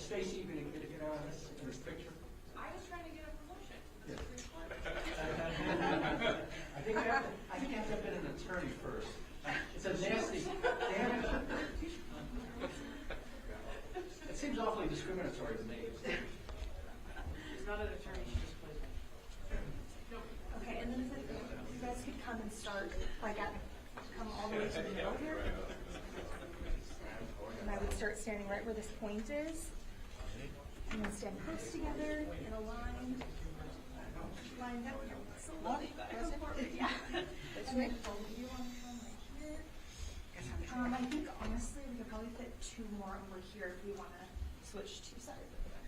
Stacy, you can get on this picture. I was trying to get a promotion to the Supreme Court. I think I have to have been an attorney first. It's a nasty. It seems awfully discriminatory to me. She's not an attorney, she just plays it. Okay, and then if you guys could come and start, come all the way to the middle here. And I would start standing right where this point is. And then stand close together in a line. Lined up. Yeah. And then both of you on the phone right here. I think honestly we could probably fit two more over here if we want to switch two sides over there.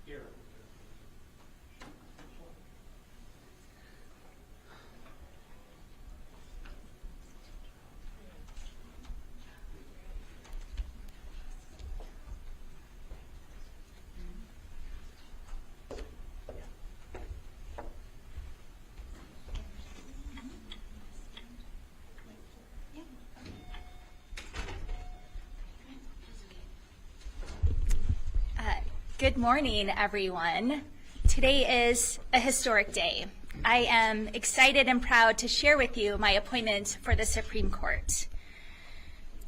Here. Good morning, everyone. Today is a historic day. I am excited and proud to share with you my appointment for the Supreme Court.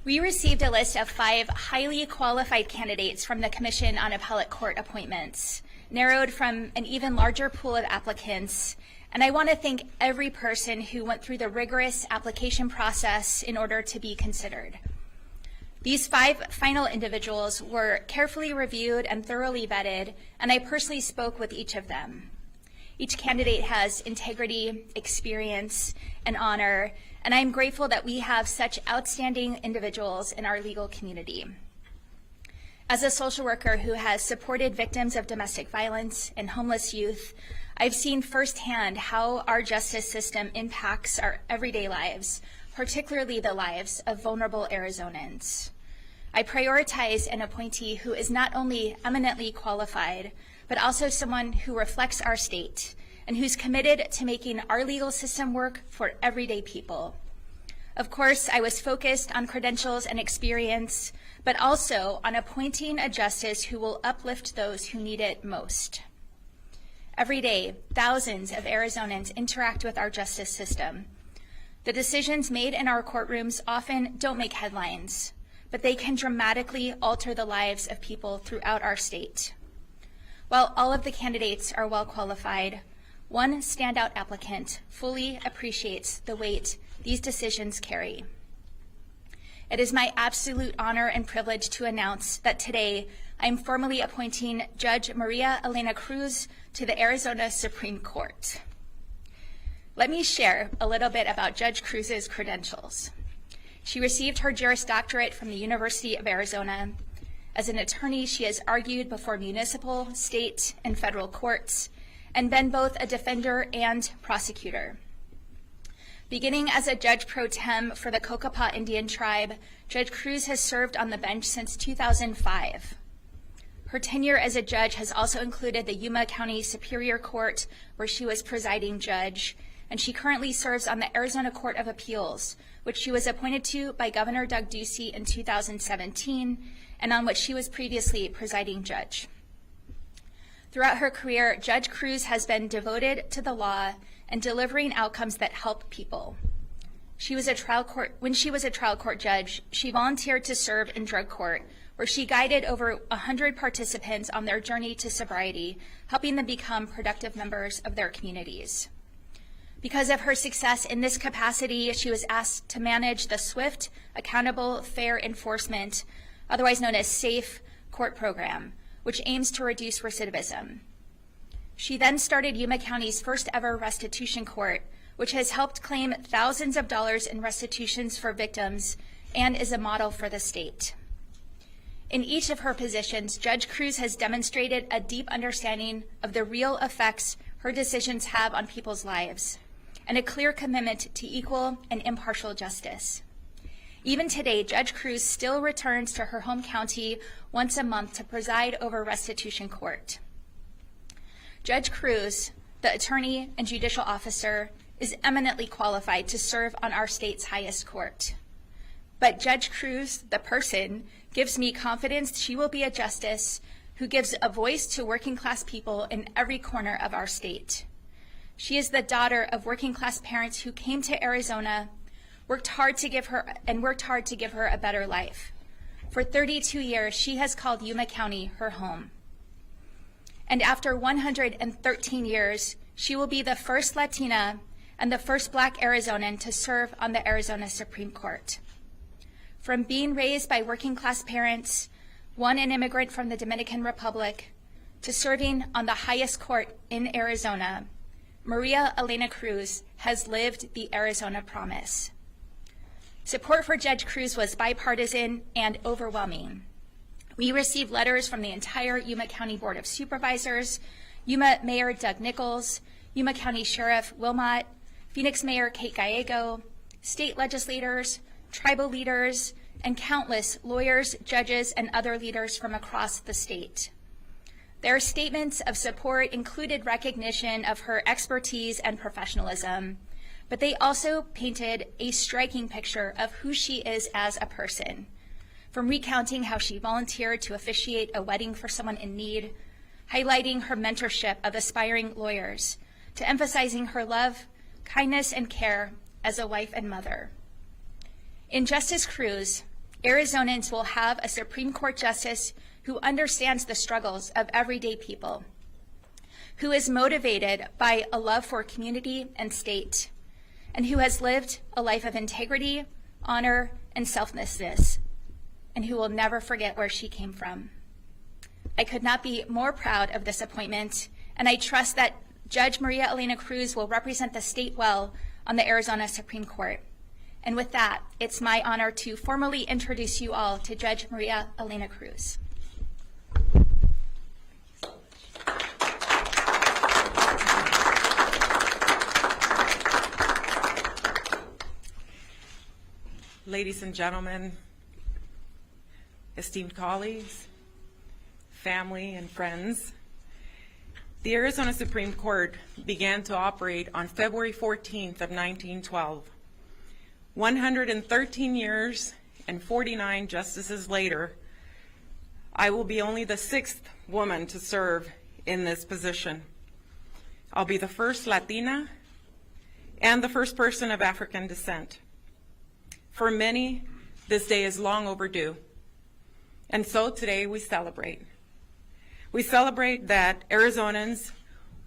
We received a list of 5 highly qualified candidates from the Commission on Appellate Court Appointments, narrowed from an even larger pool of applicants, and I want to thank every person who went through the rigorous application process in order to be considered. These 5 final individuals were carefully reviewed and thoroughly vetted, and I personally spoke with each of them. Each candidate has integrity, experience, and honor, and I am grateful that we have such outstanding individuals in our legal community. As a social worker who has supported victims of domestic violence and homeless youth, I've seen firsthand how our justice system impacts our everyday lives, particularly the lives of vulnerable Arizonans. I prioritize an appointee who is not only eminently qualified, but also someone who reflects our state and who's committed to making our legal system work for everyday people. Of course, I was focused on credentials and experience, but also on appointing a justice who will uplift those who need it most. Every day, thousands of Arizonans interact with our justice system. The decisions made in our courtrooms often don't make headlines, but they can dramatically alter the lives of people throughout our state. While all of the candidates are well qualified, one standout applicant fully appreciates the weight these decisions carry. It is my absolute honor and privilege to announce that today I'm formally appointing Judge Maria Elena Cruz to the Arizona Supreme Court. Let me share a little bit about Judge Cruz's credentials. She received her Juris Doctorate from the University of Arizona. As an attorney, she has argued before municipal, state, and federal courts, and been both a defender and prosecutor. Beginning as a judge pro tem for the Cocopah Indian Tribe, Judge Cruz has served on the bench since 2005. Her tenure as a judge has also included the Yuma County Superior Court, where she was presiding judge, and she currently serves on the Arizona Court of Appeals, which she was appointed to by Governor Doug Ducey in 2017, and on which she was previously presiding judge. Throughout her career, Judge Cruz has been devoted to the law and delivering outcomes that help people. When she was a trial court judge, she volunteered to serve in drug court, where she guided over 100 participants on their journey to sobriety, helping them become productive members of their communities. Because of her success in this capacity, she was asked to manage the swift, accountable, fair enforcement, otherwise known as SAFE, court program, which aims to reduce recidivism. She then started Yuma County's first ever restitution court, which has helped claim thousands of dollars in restitutions for victims and is a model for the state. In each of her positions, Judge Cruz has demonstrated a deep understanding of the real effects her decisions have on people's lives, and a clear commitment to equal and impartial justice. Even today, Judge Cruz still returns to her home county once a month to preside over restitution court. Judge Cruz, the attorney and judicial officer, is eminently qualified to serve on our state's highest court. But Judge Cruz, the person, gives me confidence she will be a justice who gives a voice to working class people in every corner of our state. She is the daughter of working class parents who came to Arizona, worked hard to give her a better life. For 32 years, she has called Yuma County her home. And after 113 years, she will be the first Latina and the first Black Arizonan to serve on the Arizona Supreme Court. From being raised by working class parents, one an immigrant from the Dominican Republic, to serving on the highest court in Arizona, Maria Elena Cruz has lived the Arizona promise. Support for Judge Cruz was bipartisan and overwhelming. We received letters from the entire Yuma County Board of Supervisors, Yuma Mayor Doug Nichols, Yuma County Sheriff Wilmot, Phoenix Mayor Kate Gallego, state legislators, tribal leaders, and countless lawyers, judges, and other leaders from across the state. Their statements of support included recognition of her expertise and professionalism, but they also painted a striking picture of who she is as a person, from recounting how she volunteered to officiate a wedding for someone in need, highlighting her mentorship of aspiring lawyers, to emphasizing her love, kindness, and care as a wife and mother. In Justice Cruz, Arizonans will have a Supreme Court justice who understands the struggles of everyday people, who is motivated by a love for community and state, and who has lived a life of integrity, honor, and selflessness, and who will never forget where she came from. I could not be more proud of this appointment, and I trust that Judge Maria Elena Cruz will represent the state well on the Arizona Supreme Court. And with that, it's my honor to formally introduce you all to Judge Maria Elena Cruz. Ladies and gentlemen, esteemed colleagues, family, and friends, the Arizona Supreme Court began to operate on February 14th of 1912. 113 years and 49 justices later, I will be only the sixth woman to serve in this position. I'll be the first Latina and the first person of African descent. For many, this day is long overdue. And so today we celebrate. We celebrate that Arizonans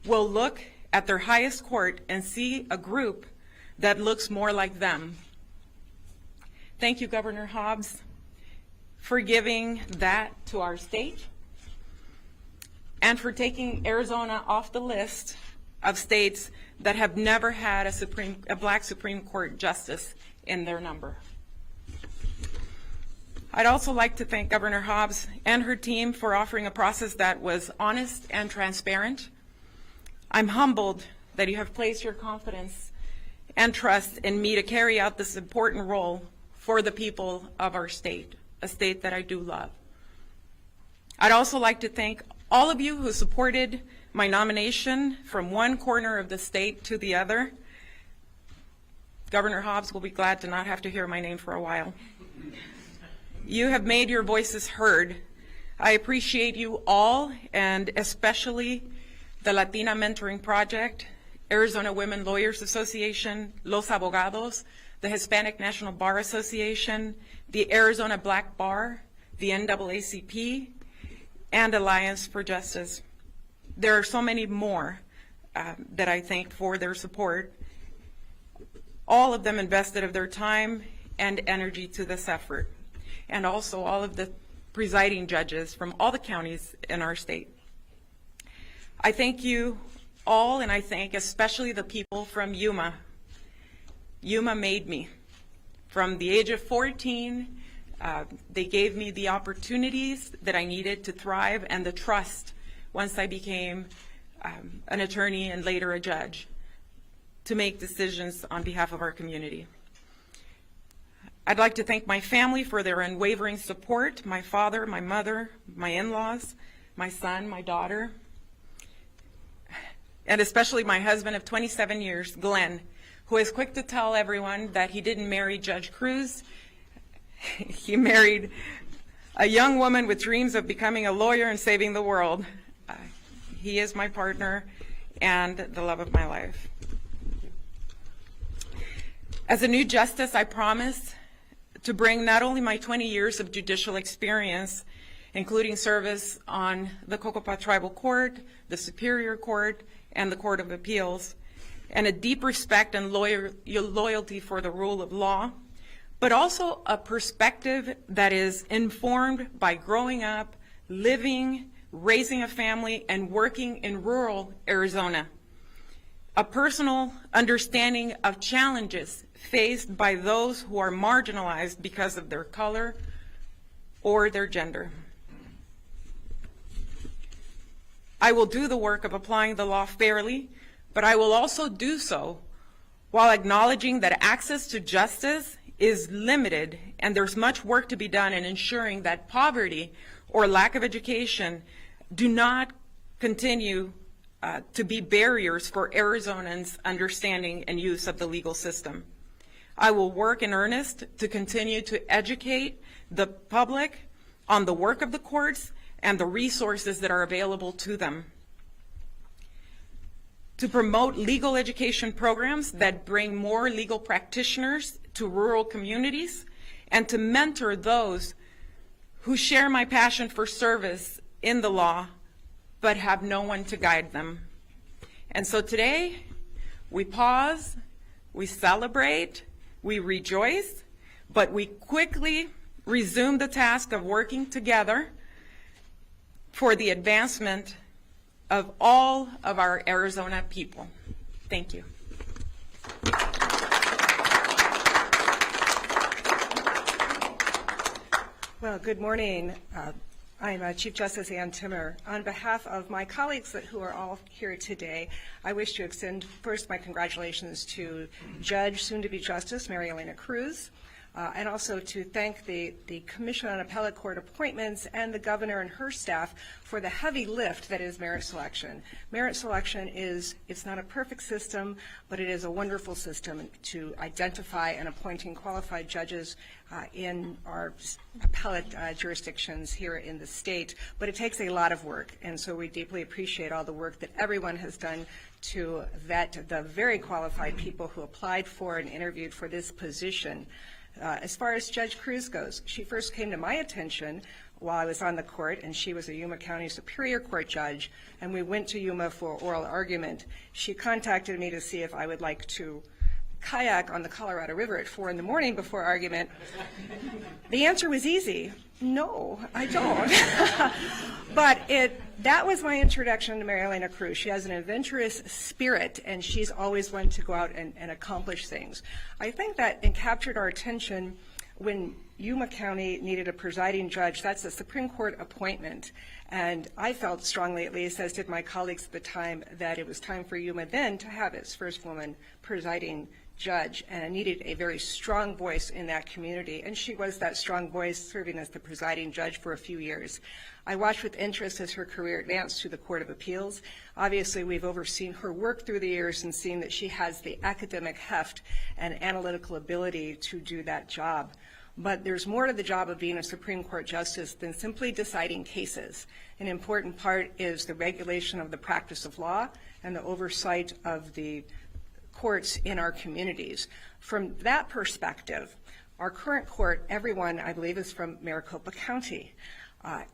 will look at their highest court and see a group that looks more like them. Thank you, Governor Hobbs, for giving that to our state and for taking Arizona off the list of states that have never had a Black Supreme Court justice in their number. I'd also like to thank Governor Hobbs and her team for offering a process that was honest and transparent. I'm humbled that you have placed your confidence and trust in me to carry out this important role for the people of our state, a state that I do love. I'd also like to thank all of you who supported my nomination from one corner of the state to the other. Governor Hobbs will be glad to not have to hear my name for a while. You have made your voices heard. I appreciate you all, and especially the Latina Mentoring Project, Arizona Women Lawyers Association, Los Abogados, the Hispanic National Bar Association, the Arizona Black Bar, the NAACP, and Alliance for Justice. There are so many more that I thank for their support. All of them invested of their time and energy to this effort, and also all of the presiding judges from all the counties in our state. I thank you all, and I thank especially the people from Yuma. Yuma made me. From the age of 14, they gave me the opportunities that I needed to thrive and the trust once I became an attorney and later a judge. to make decisions on behalf of our community. I'd like to thank my family for their unwavering support, my father, my mother, my in-laws, my son, my daughter, and especially my husband of 27 years, Glenn, who is quick to tell everyone that he didn't marry Judge Cruz. He married a young woman with dreams of becoming a lawyer and saving the world. He is my partner and the love of my life. As a new justice, I promise to bring not only my 20 years of judicial experience, including service on the Cocopah Tribal Court, the Superior Court, and the Court of Appeals, and a deep respect and loyalty for the rule of law, but also a perspective that is informed by growing up, living, raising a family, and working in rural Arizona. A personal understanding of challenges faced by those who are marginalized because of their color or their gender. I will do the work of applying the law fairly, but I will also do so while acknowledging that access to justice is limited and there's much work to be done in ensuring that poverty or lack of education do not continue to be barriers for Arizonans' understanding and use of the legal system. I will work in earnest to continue to educate the public on the work of the courts and the resources that are available to them, to promote legal education programs that bring more legal practitioners to rural communities, and to mentor those who share my passion for service in the law but have no one to guide them. And so today, we pause, we celebrate, we rejoice, but we quickly resume the task of working together for the advancement of all of our Arizona people. Thank you. Well, good morning. I'm Chief Justice Ann Timmer. On behalf of my colleagues who are all here today, I wish to extend first my congratulations to Judge, soon-to-be Justice, Mary Elena Cruz, and also to thank the Commission on Appellate Court Appointments and the Governor and her staff for the heavy lift that is merit selection. Merit selection it's not a perfect system, but it is a wonderful system to identify and appointing qualified judges in our appellate jurisdictions here in the state. But it takes a lot of work, and so we deeply appreciate all the work that everyone has done to vet the very qualified people who applied for and interviewed for this position. As far as Judge Cruz goes, she first came to my attention while I was on the court, and she was a Yuma County Superior Court judge, and we went to Yuma for oral argument. She contacted me to see if I would like to kayak on the Colorado River at 4 in the morning before argument. The answer was easy. No, I don't. But that was my introduction to Mary Elena Cruz. She has an adventurous spirit, and she's always wanted to go out and accomplish things. I think that it captured our attention when Yuma County needed a presiding judge. That's a Supreme Court appointment. And I felt strongly, at least, as did my colleagues at the time, that it was time for Yuma then to have its first woman presiding judge, and it needed a very strong voice in that community. And she was that strong voice, serving as the presiding judge for a few years. I watched with interest as her career advanced to the Court of Appeals. Obviously, we've overseen her work through the years and seen that she has the academic heft and analytical ability to do that job. But there's more to the job of being a Supreme Court justice than simply deciding cases. An important part is the regulation of the practice of law and the oversight of the courts in our communities. From that perspective, our current court, everyone, I believe, is from Maricopa County.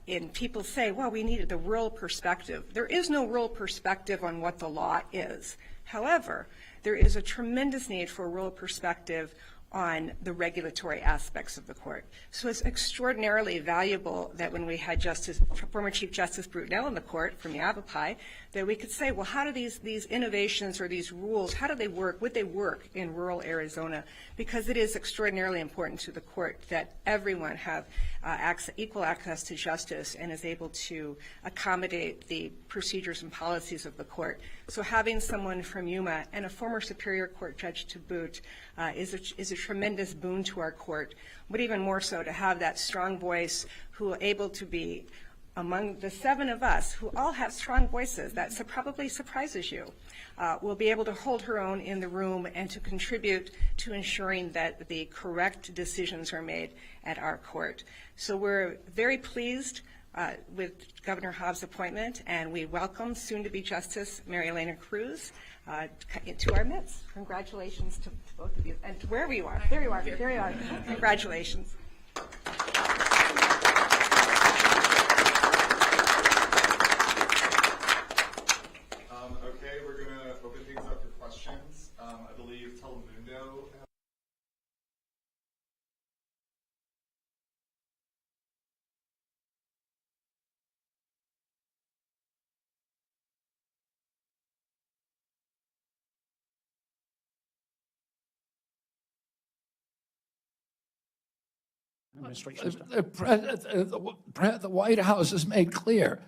And people say, well, we needed the rural perspective. There is no rural perspective on what the law is. However, there is a tremendous need for a rural perspective on the regulatory aspects of the court. So it's extraordinarily valuable that when we had former Chief Justice Brutnell in the court from Yavapai, that we could say, well, how do these innovations or these rules, how do they work? Would they work in rural Arizona? Because it is extraordinarily important to the court that everyone have equal access to justice and is able to accommodate the procedures and policies of the court. So having someone from Yuma and a former Superior Court judge to boot is a tremendous boon to our court, but even more so to have that strong voice who are able to be among the 7 of us who all have strong voices. That probably surprises you. Will be able to hold her own in the room and to contribute to ensuring that the correct decisions are made at our court. So we're very pleased with Governor Hobbs' appointment, and we welcome soon-to-be Justice Mary Elena Cruz to our midst. Congratulations to both of you, and wherever you are. There you are. There you are. Congratulations. Okay, we're going to open things up for questions. I believe Telemundo. The White House has made clear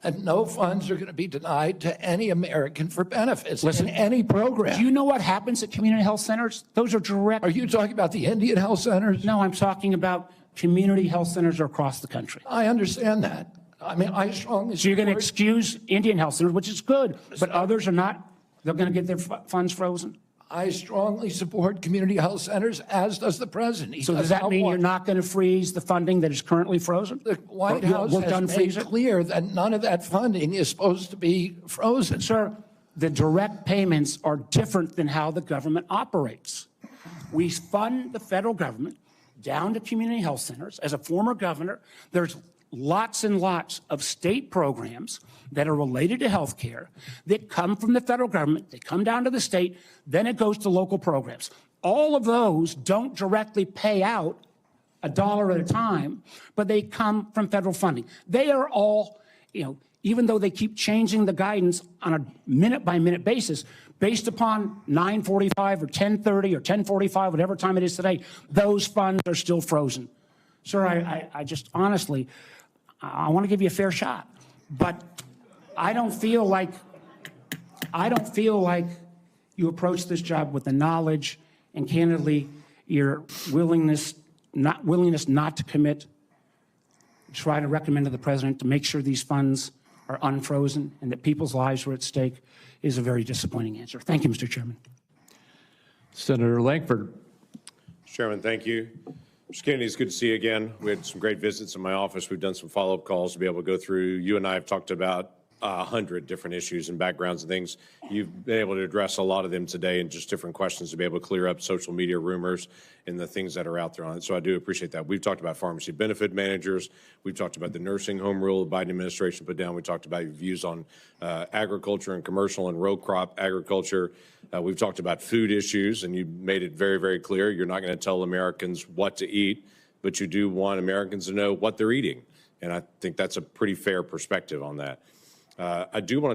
that no funds are going to be denied to any American for benefits in any program. Do you know what happens at community health centers? Those are direct. Are you talking about the Indian health centers? No, I'm talking about community health centers across the country. I understand that. I mean, I strongly So you're going to support- excuse Indian health centers, which is good, but others are not. They're going to get their funds frozen. I strongly support community health centers, as does the president. He So does that not mean want- you're not going to freeze the funding that is currently frozen? The White Or you'll House work to has made unfreeze it? clear that none of that funding is supposed to be frozen. Sir, the direct payments are different than how the government operates. We fund the federal government down to community health centers. As a former governor, there's lots and lots of state programs that are related to health care that come from the federal government. They come down to the state, then it goes to local programs. All of those don't directly pay out $1 at a time, but they come from federal funding. They are all, even though they keep changing the guidance on a minute-by-minute basis, based upon 9:45 or 10:30 or 10:45, whatever time it is today, those funds are still frozen. Sir, I just honestly, I want to give you a fair shot, but I don't feel like you approach this job with the knowledge and candidly your willingness not to commit, try to recommend to the president to make sure these funds are unfrozen and that people's lives are at stake is a very disappointing answer. Thank you, Mr. Chairman. Senator Lankford. Mr. Chairman, thank you. Mr. Kennedy, it's good to see you again. We had some great visits in my office. We've done some follow-up calls to be able to go through. You and I have talked about 100 different issues and backgrounds and things. You've been able to address a lot of them today and just different questions to be able to clear up social media rumors and the things that are out there on it. So I do appreciate that. We've talked about pharmacy benefit managers. We've talked about the nursing home rule the Biden administration put down. We talked about your views on agriculture and commercial and row crop agriculture. We've talked about food issues, and you made it very, very clear. You're not going to tell Americans what to eat, but you do want Americans to know what they're eating. And I think that's a pretty fair perspective on that. I do want to